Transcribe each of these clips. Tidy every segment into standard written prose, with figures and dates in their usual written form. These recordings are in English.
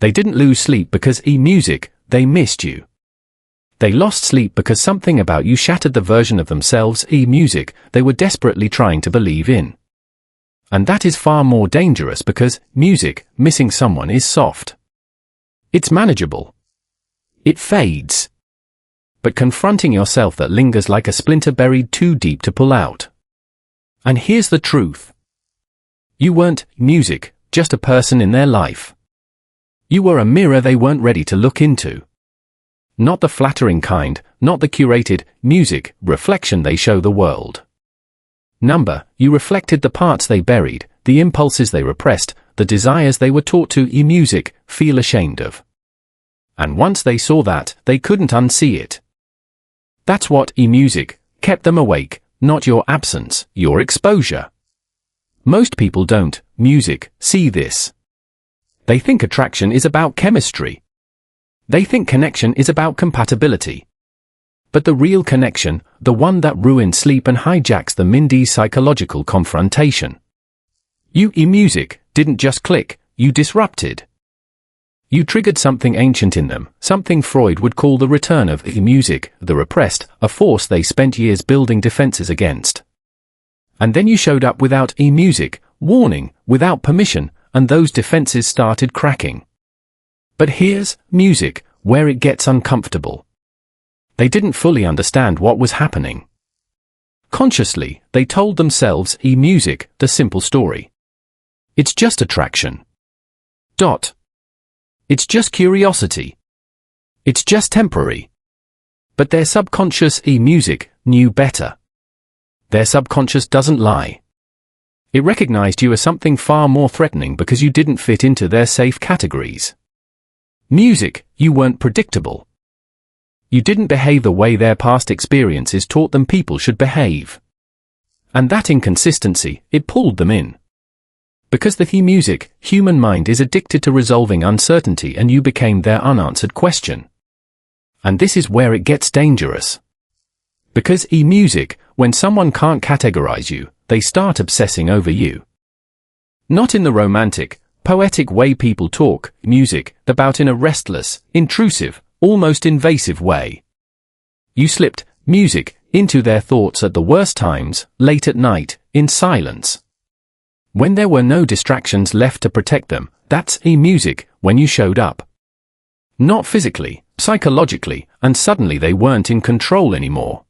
They didn't lose sleep because music, they missed you. They lost sleep because something about you shattered the version of themselves music they were desperately trying to believe in. And that is far more dangerous because music, missing someone is soft. It's manageable. It fades. But confronting yourself that lingers like a splinter buried too deep to pull out. And here's the truth. You weren't music, just a person in their life. You were a mirror they weren't ready to look into. Not the flattering kind, not the curated, music, reflection they show the world. You reflected the parts they buried, the impulses they repressed, the desires they were taught to music, feel ashamed of. And once they saw that, they couldn't unsee it. That's what music kept them awake, not your absence, your exposure. Most people don't, music, see this. They think attraction is about chemistry. They think connection is about compatibility. But the real connection, the one that ruins sleep and hijacks the Mindy's psychological confrontation. You music didn't just click, you disrupted. You triggered something ancient in them, something Freud would call the return of music, the repressed, a force they spent years building defenses against. And then you showed up without music, warning, without permission, and those defenses started cracking. But here's music, where it gets uncomfortable. They didn't fully understand what was happening. Consciously, they told themselves music, the simple story. It's just attraction. It's just curiosity. It's just temporary. But their subconscious music knew better. Their subconscious doesn't lie. It recognized you as something far more threatening because you didn't fit into their safe categories. Music, you weren't predictable. You didn't behave the way their past experiences taught them people should behave. And that inconsistency, it pulled them in. Because the music, human mind is addicted to resolving uncertainty and you became their unanswered question. And this is where it gets dangerous. Because music, when someone can't categorize you, they start obsessing over you. Not in the romantic, poetic way people talk music about in a restless, intrusive, almost invasive way. You slipped music into their thoughts at the worst times, late at night, in silence. When there were no distractions left to protect them, that's music when you showed up. Not physically, psychologically, and suddenly they weren't in control anymore.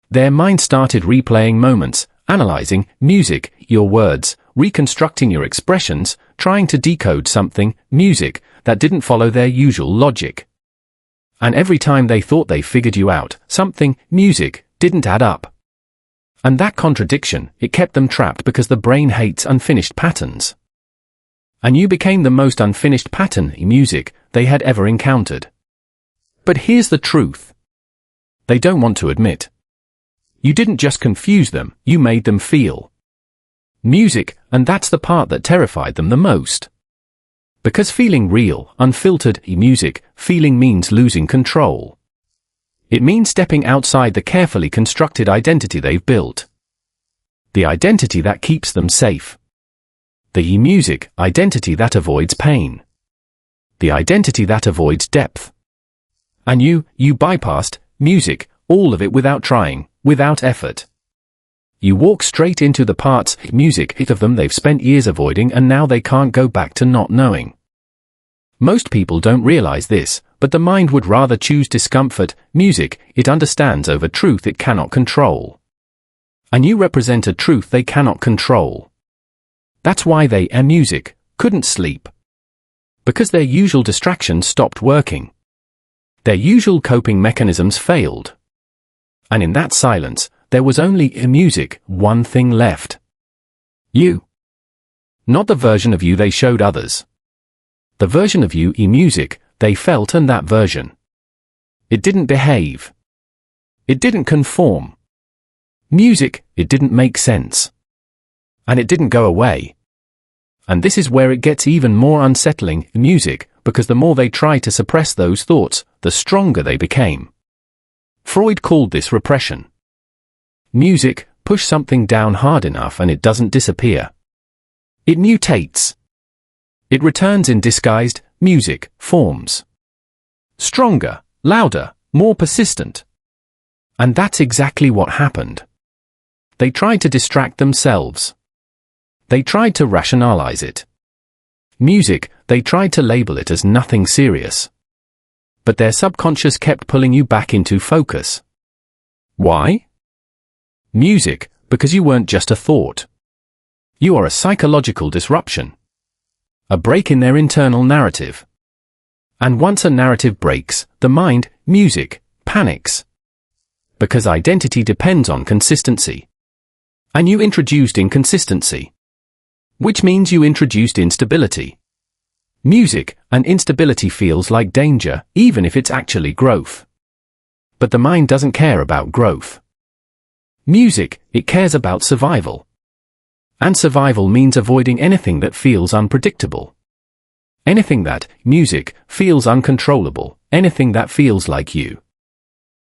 Their mind started replaying moments, analyzing music, your words, reconstructing your expressions, trying to decode something, music, that didn't follow their usual logic. And every time they thought they figured you out, something, music, didn't add up. And that contradiction, it kept them trapped because the brain hates unfinished patterns. And you became the most unfinished pattern music they had ever encountered. But here's the truth. They don't want to admit. You didn't just confuse them, you made them feel music, and that's the part that terrified them the most. Because feeling real, unfiltered music, feeling means losing control. It means stepping outside the carefully constructed identity they've built. The identity that keeps them safe. The music identity that avoids pain. The identity that avoids depth. And you bypassed music, all of it without trying, without effort. You walk straight into the parts, music, of them they've spent years avoiding and now they can't go back to not knowing. Most people don't realize this, but the mind would rather choose discomfort, music, it understands over truth it cannot control. And you represent a truth they cannot control. That's why they, music, couldn't sleep. Because their usual distractions stopped working. Their usual coping mechanisms failed. And in that silence, there was only music, one thing left. You. Not the version of you they showed others. The version of you, music, they felt, and that version. It didn't behave. It didn't conform. Music, it didn't make sense. And it didn't go away. And this is where it gets even more unsettling, music, because the more they try to suppress those thoughts, the stronger they became. Freud called this repression. Music, push something down hard enough and it doesn't disappear. It mutates. It returns in disguised music forms. Stronger, louder, more persistent. And that's exactly what happened. They tried to distract themselves. They tried to rationalize it. Music, they tried to label it as nothing serious. But their subconscious kept pulling you back into focus. Why? Music, because you weren't just a thought. You are a psychological disruption. A break in their internal narrative. And once a narrative breaks, the mind, music, panics. Because identity depends on consistency. And you introduced inconsistency. Which means you introduced instability. Music and instability feels like danger, even if it's actually growth. But the mind doesn't care about growth. Music, it cares about survival. And survival means avoiding anything that feels unpredictable. Anything that, music, feels uncontrollable, anything that feels like you.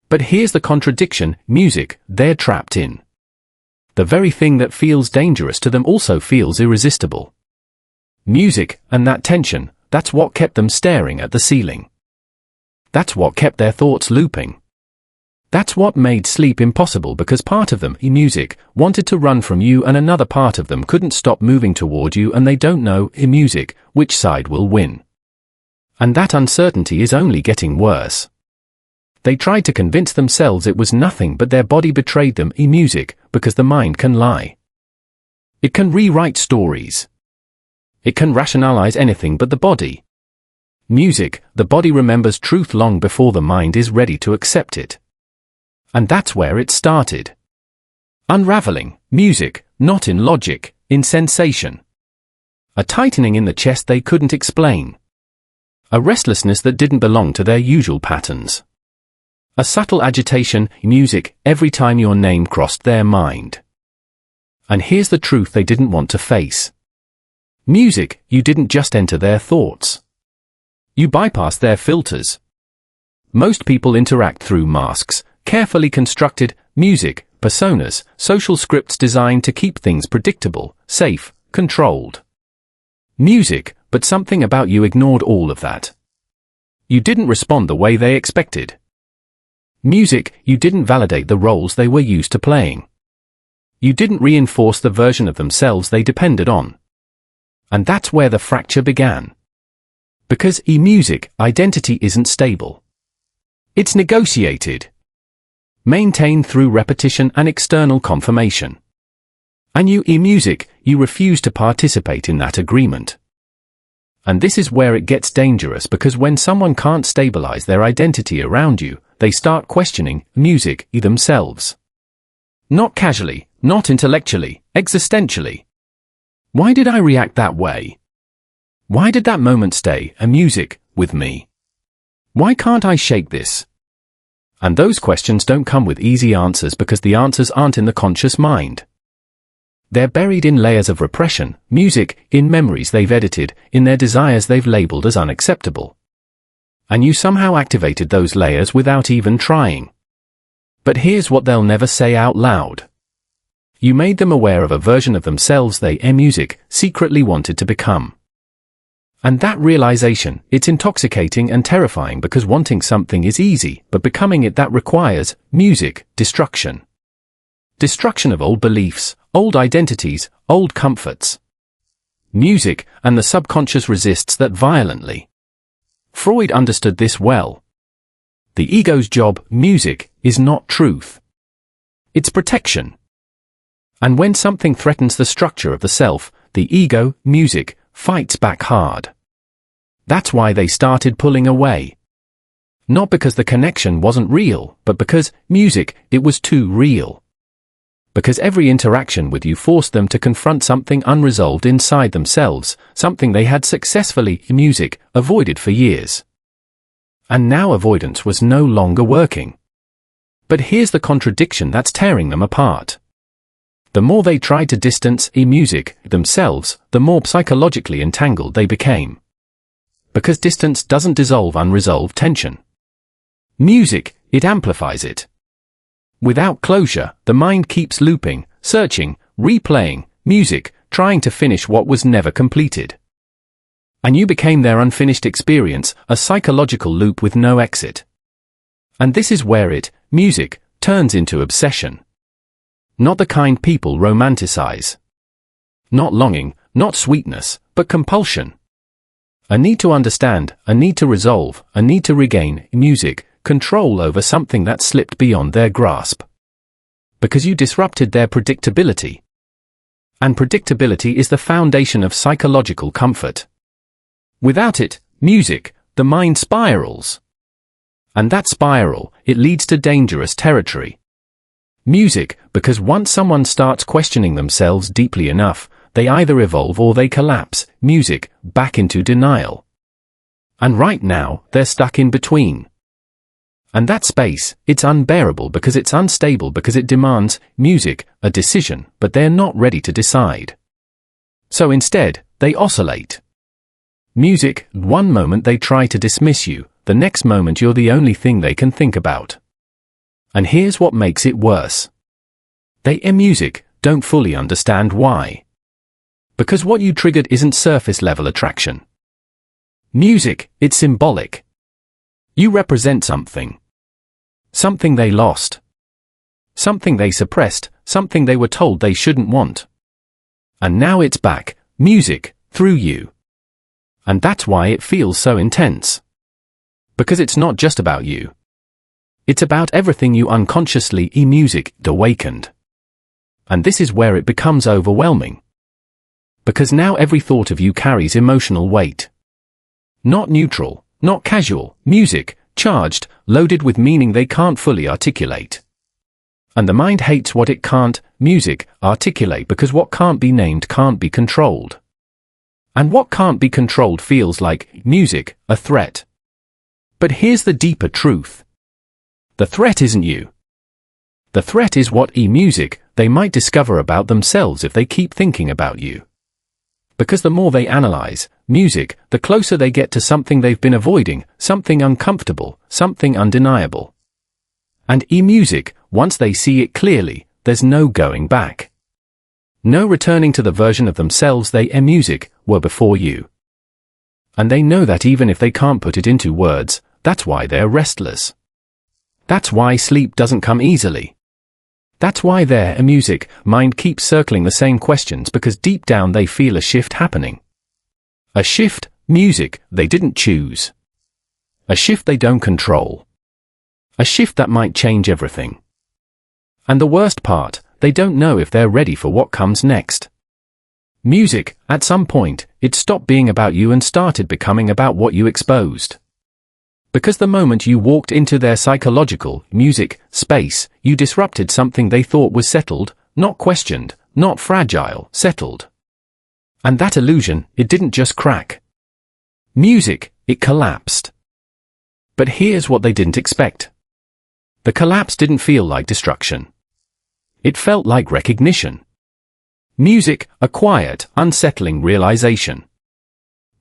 But here's the contradiction, music, they're trapped in. The very thing that feels dangerous to them also feels irresistible. Music, and that tension, that's what kept them staring at the ceiling. That's what kept their thoughts looping. That's what made sleep impossible because part of them, music, wanted to run from you and another part of them couldn't stop moving toward you and they don't know, music, which side will win. And that uncertainty is only getting worse. They tried to convince themselves it was nothing but their body betrayed them, music, because the mind can lie. It can rewrite stories. It can rationalize anything but the body. Music, the body remembers truth long before the mind is ready to accept it. And that's where it started. Unraveling, music, not in logic, in sensation. A tightening in the chest they couldn't explain. A restlessness that didn't belong to their usual patterns. A subtle agitation, music, every time your name crossed their mind. And here's the truth they didn't want to face. Music, you didn't just enter their thoughts. You bypassed their filters. Most people interact through masks, carefully constructed, music, personas, social scripts designed to keep things predictable, safe, controlled. Music, but something about you ignored all of that. You didn't respond the way they expected. Music, you didn't validate the roles they were used to playing. You didn't reinforce the version of themselves they depended on. And that's where the fracture began. Because music, identity isn't stable. It's negotiated. Maintained through repetition and external confirmation. And you, music, you refuse to participate in that agreement. And this is where it gets dangerous because when someone can't stabilize their identity around you, they start questioning music themselves. Not casually, not intellectually, existentially. Why did I react that way? Why did that moment stay music with me? Why can't I shake this? And those questions don't come with easy answers because the answers aren't in the conscious mind. They're buried in layers of repression, music, in memories they've edited, in their desires they've labeled as unacceptable. And you somehow activated those layers without even trying. But here's what they'll never say out loud. You made them aware of a version of themselves they, music, secretly wanted to become. And that realization, it's intoxicating and terrifying because wanting something is easy, but becoming it that requires, music, destruction. Destruction of old beliefs, old identities, old comforts. Music, and the subconscious resists that violently. Freud understood this well. The ego's job, music, is not truth. It's protection. And when something threatens the structure of the self, the ego, music, fights back hard. That's why they started pulling away. Not because the connection wasn't real, but because, music, it was too real. Because every interaction with you forced them to confront something unresolved inside themselves, something they had successfully, music, avoided for years. And now avoidance was no longer working. But here's the contradiction that's tearing them apart. The more they tried to distance music themselves, the more psychologically entangled they became. Because distance doesn't dissolve unresolved tension. Music, it amplifies it. Without closure, the mind keeps looping, searching, replaying, music, trying to finish what was never completed. And you became their unfinished experience, a psychological loop with no exit. And this is where music, turns into obsession. Not the kind people romanticize. Not longing, not sweetness, but compulsion. A need to understand, a need to resolve, a need to regain, music, control over something that slipped beyond their grasp. Because you disrupted their predictability. And predictability is the foundation of psychological comfort. Without it, music, the mind spirals. And that spiral, it leads to dangerous territory. Music, because once someone starts questioning themselves deeply enough, they either evolve or they collapse, music, back into denial. And right now, they're stuck in between. And that space, it's unbearable because it's unstable because it demands, music, a decision, but they're not ready to decide. So instead, they oscillate. Music, one moment they try to dismiss you, the next moment you're the only thing they can think about. And here's what makes it worse. They, music, don't fully understand why. Because what you triggered isn't surface-level attraction. Music, it's symbolic. You represent something. Something they lost. Something they suppressed, something they were told they shouldn't want. And now it's back, music, through you. And that's why it feels so intense. Because it's not just about you. It's about everything you unconsciously, music, awakened. And this is where it becomes overwhelming. Because now every thought of you carries emotional weight. Not neutral, not casual, music, charged, loaded with meaning they can't fully articulate. And the mind hates what it can't, music, articulate because what can't be named can't be controlled. And what can't be controlled feels like, music, a threat. But here's the deeper truth. The threat isn't you. The threat is what music they might discover about themselves if they keep thinking about you. Because the more they analyze music, the closer they get to something they've been avoiding, something uncomfortable, something undeniable. And music, once they see it clearly, there's no going back. No returning to the version of themselves they music were before you. And they know that even if they can't put it into words, that's why they're restless. That's why sleep doesn't come easily. That's why their music mind keeps circling the same questions because deep down they feel a shift happening. A shift, music, they didn't choose. A shift they don't control. A shift that might change everything. And the worst part, they don't know if they're ready for what comes next. Music, at some point, it stopped being about you and started becoming about what you exposed. Because the moment you walked into their psychological, music, space, you disrupted something they thought was settled, not questioned, not fragile, settled. And that illusion, it didn't just crack. Music, it collapsed. But here's what they didn't expect. The collapse didn't feel like destruction. It felt like recognition. Music, a quiet, unsettling realization.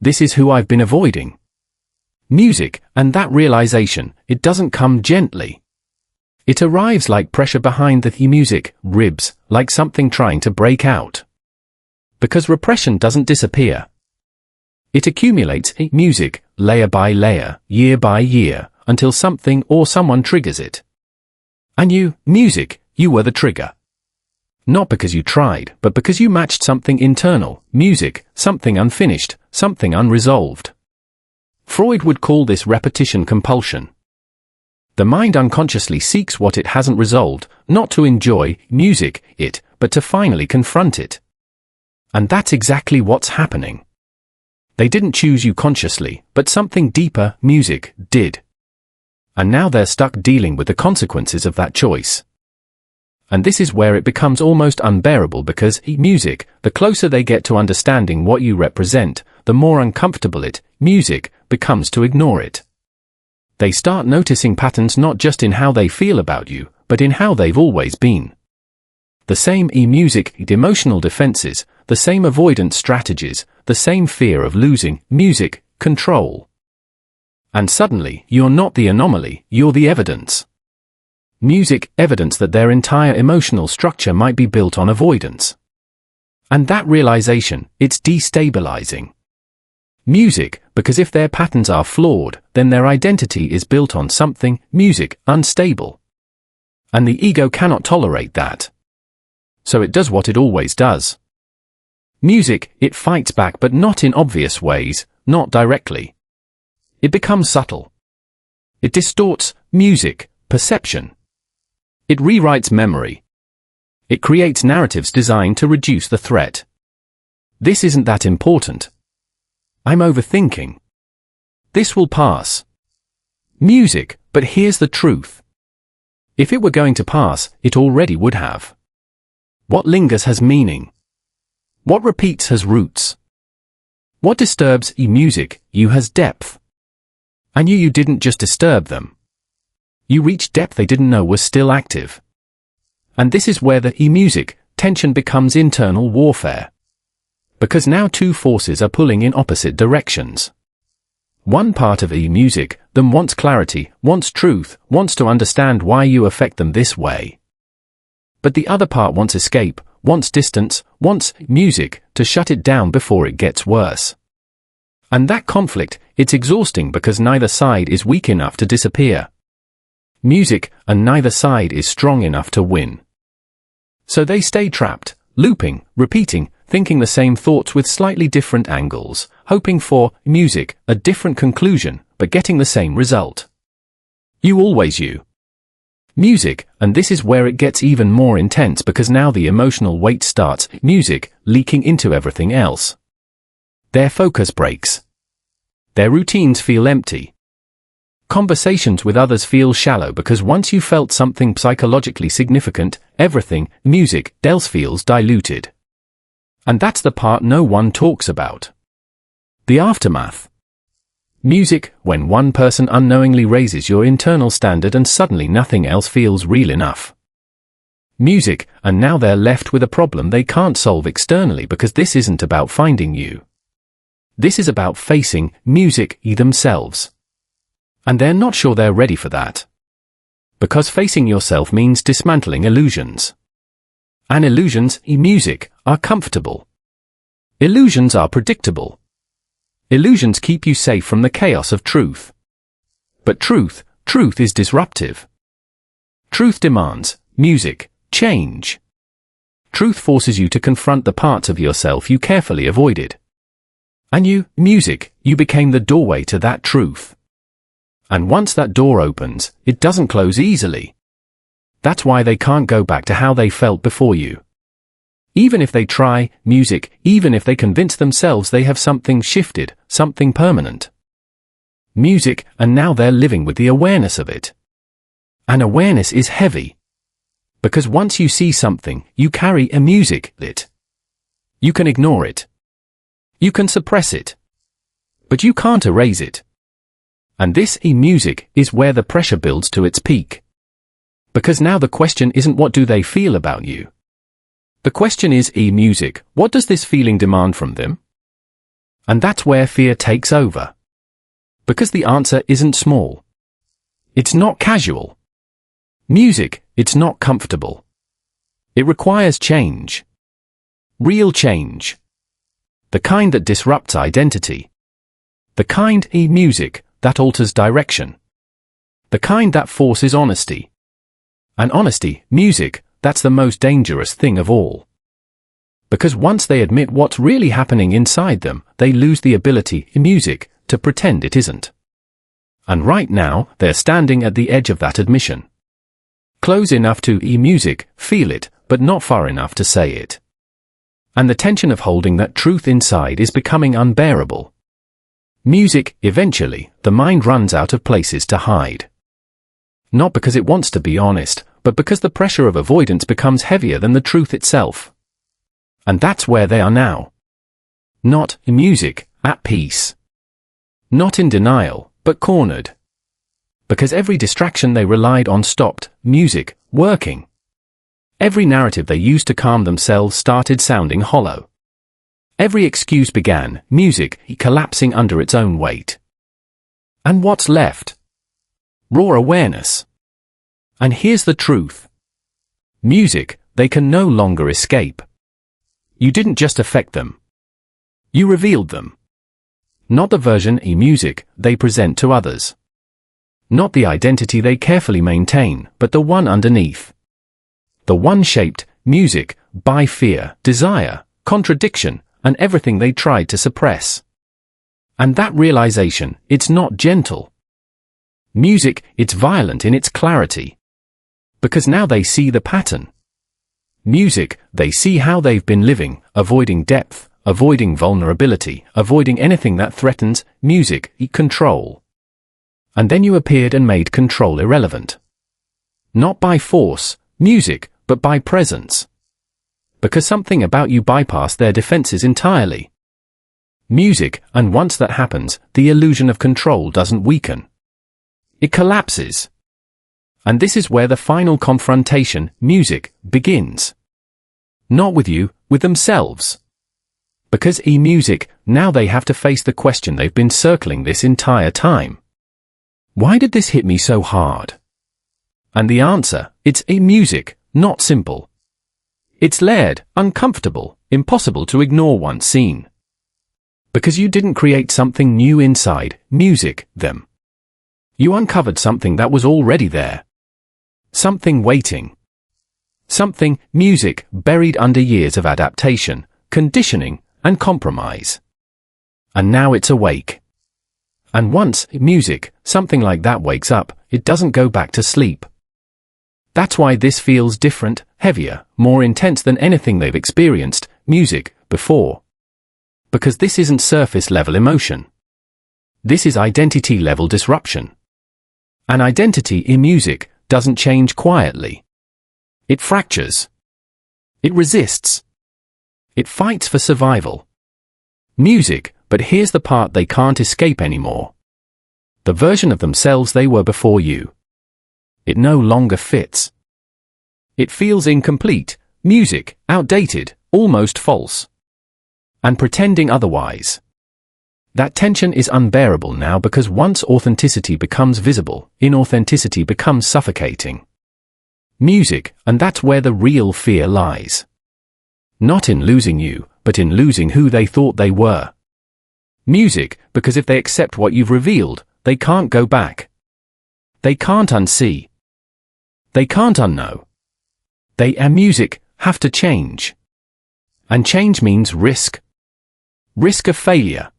This is who I've been avoiding. Music, and that realization, it doesn't come gently. It arrives like pressure behind the music, ribs, like something trying to break out. Because repression doesn't disappear. It accumulates, music, layer by layer, year by year, until something or someone triggers it. And you, music, you were the trigger. Not because you tried, but because you matched something internal, music, something unfinished, something unresolved. Freud would call this repetition compulsion. The mind unconsciously seeks what it hasn't resolved, not to enjoy, music, it, but to finally confront it. And that's exactly what's happening. They didn't choose you consciously, but something deeper, music, did. And now they're stuck dealing with the consequences of that choice. And this is where it becomes almost unbearable because, music, the closer they get to understanding what you represent, the more uncomfortable music, becomes to ignore it. They start noticing patterns not just in how they feel about you, but in how they've always been. The same music, emotional defenses, the same avoidance strategies, the same fear of losing, music, control. And suddenly, you're not the anomaly, you're the evidence. Music, evidence that their entire emotional structure might be built on avoidance. And that realization, it's destabilizing. Music, because if their patterns are flawed, then their identity is built on something, music, unstable. And the ego cannot tolerate that. So it does what it always does. Music, it fights back, but not in obvious ways, not directly. It becomes subtle. It distorts music, perception. It rewrites memory. It creates narratives designed to reduce the threat. This isn't that important. I'm overthinking. This will pass. Music, but here's the truth. If it were going to pass, it already would have. What lingers has meaning. What repeats has roots. What disturbs music, you has depth. And you didn't just disturb them. You reached depth they didn't know was still active. And this is where the music tension becomes internal warfare. Because now two forces are pulling in opposite directions. One part of music, them wants clarity, wants truth, wants to understand why you affect them this way. But the other part wants escape, wants distance, wants music to shut it down before it gets worse. And that conflict, it's exhausting because neither side is weak enough to disappear. Music, and neither side is strong enough to win. So they stay trapped, looping, repeating, thinking the same thoughts with slightly different angles, hoping for music, a different conclusion, but getting the same result. You. Music, and this is where it gets even more intense because now the emotional weight starts, music, leaking into everything else. Their focus breaks. Their routines feel empty. Conversations with others feel shallow because once you felt something psychologically significant, everything, music, else feels diluted. And that's the part no one talks about. The aftermath. Music, when one person unknowingly raises your internal standard and suddenly nothing else feels real enough. Music, and now they're left with a problem they can't solve externally because this isn't about finding you. This is about facing music themselves. And they're not sure they're ready for that. Because facing yourself means dismantling illusions. And illusions, music, are comfortable. Illusions are predictable. Illusions keep you safe from the chaos of truth. But truth is disruptive. Truth demands, music, change. Truth forces you to confront the parts of yourself you carefully avoided. And music, you became the doorway to that truth. And once that door opens, it doesn't close easily. That's why they can't go back to how they felt before you. Even if they try, music, even if they convince themselves they have something shifted, something permanent. Music, and now they're living with the awareness of it. And awareness is heavy. Because once you see something, you carry music, it. You can ignore it. You can suppress it. But you can't erase it. And this music is where the pressure builds to its peak. Because now the question isn't what do they feel about you. The question is music, what does this feeling demand from them? And that's where fear takes over. Because the answer isn't small. It's not casual. Music, it's not comfortable. It requires change. Real change. The kind that disrupts identity. The kind music that alters direction. The kind that forces honesty. And honesty, music, that's the most dangerous thing of all. Because once they admit what's really happening inside them, they lose the ability, music, to pretend it isn't. And right now, they're standing at the edge of that admission. Close enough to music, feel it, but not far enough to say it. And the tension of holding that truth inside is becoming unbearable. Music, eventually, the mind runs out of places to hide. Not because it wants to be honest, but because the pressure of avoidance becomes heavier than the truth itself. And that's where they are now. Not music, at peace. Not in denial, but cornered. Because every distraction they relied on stopped, music, working. Every narrative they used to calm themselves started sounding hollow. Every excuse began, music, collapsing under its own weight. And what's left? Raw awareness. And here's the truth. Music, they can no longer escape. You didn't just affect them. You revealed them. Not the version music they present to others. Not the identity they carefully maintain, but the one underneath. The one shaped, music, by fear, desire, contradiction, and everything they tried to suppress. And that realization, it's not gentle. Music, it's violent in its clarity. Because now they see the pattern. Music, they see how they've been living, avoiding depth, avoiding vulnerability, avoiding anything that threatens, music, control. And then you appeared and made control irrelevant. Not by force, music, but by presence. Because something about you bypassed their defenses entirely. Music, and once that happens, the illusion of control doesn't weaken. It collapses. And this is where the final confrontation, music, begins. Not with you, with themselves. Because music, now they have to face the question they've been circling this entire time. Why did this hit me so hard? And the answer, it's music, not simple. It's layered, uncomfortable, impossible to ignore once seen. Because you didn't create something new inside, music, them. You uncovered something that was already there. Something waiting. Something, music, buried under years of adaptation, conditioning, and compromise. And now it's awake. And once, music, something like that wakes up, it doesn't go back to sleep. That's why this feels different, heavier, more intense than anything they've experienced, music, before. Because this isn't surface-level emotion. This is identity-level disruption. An identity in music doesn't change quietly. It fractures. It resists. It fights for survival. Music, but here's the part they can't escape anymore. The version of themselves they were before you. It no longer fits. It feels incomplete, music, outdated, almost false. And pretending otherwise. That tension is unbearable now because once authenticity becomes visible, inauthenticity becomes suffocating. Music, and that's where the real fear lies. Not in losing you, but in losing who they thought they were. Music, because if they accept what you've revealed, they can't go back. They can't unsee. They can't unknow. They and music have to change. And change means risk. Risk of failure.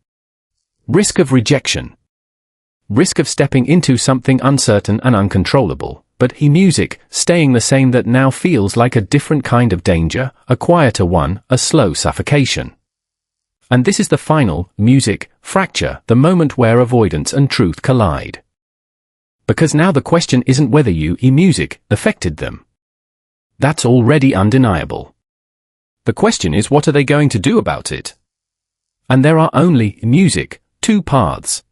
Risk of rejection. Risk of stepping into something uncertain and uncontrollable, but music, staying the same that now feels like a different kind of danger, a quieter one, a slow suffocation. And this is the final, music, fracture, the moment where avoidance and truth collide. Because now the question isn't whether you, music, affected them. That's already undeniable. The question is what are they going to do about it? And there are only, music, two paths.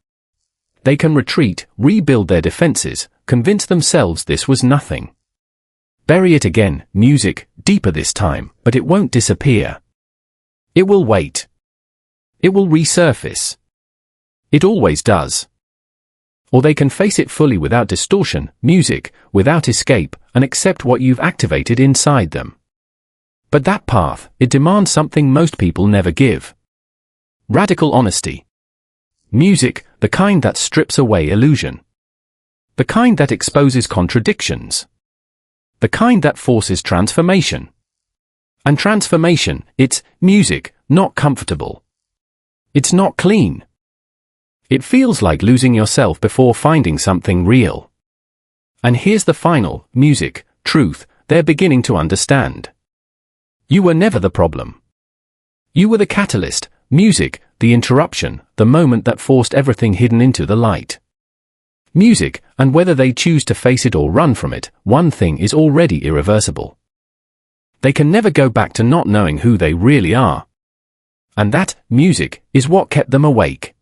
They can retreat, rebuild their defenses, convince themselves this was nothing. Bury it again, music, deeper this time, but it won't disappear. It will wait. It will resurface. It always does. Or they can face it fully without distortion, music, without escape, and accept what you've activated inside them. But that path, it demands something most people never give. Radical honesty. Music, the kind that strips away illusion. The kind that exposes contradictions. The kind that forces transformation. And transformation, it's music, not comfortable. It's not clean. It feels like losing yourself before finding something real. And here's the final, music, truth, they're beginning to understand. You were never the problem. You were the catalyst, music, the interruption, the moment that forced everything hidden into the light. Music, and whether they choose to face it or run from it, one thing is already irreversible. They can never go back to not knowing who they really are. And that, music, is what kept them awake.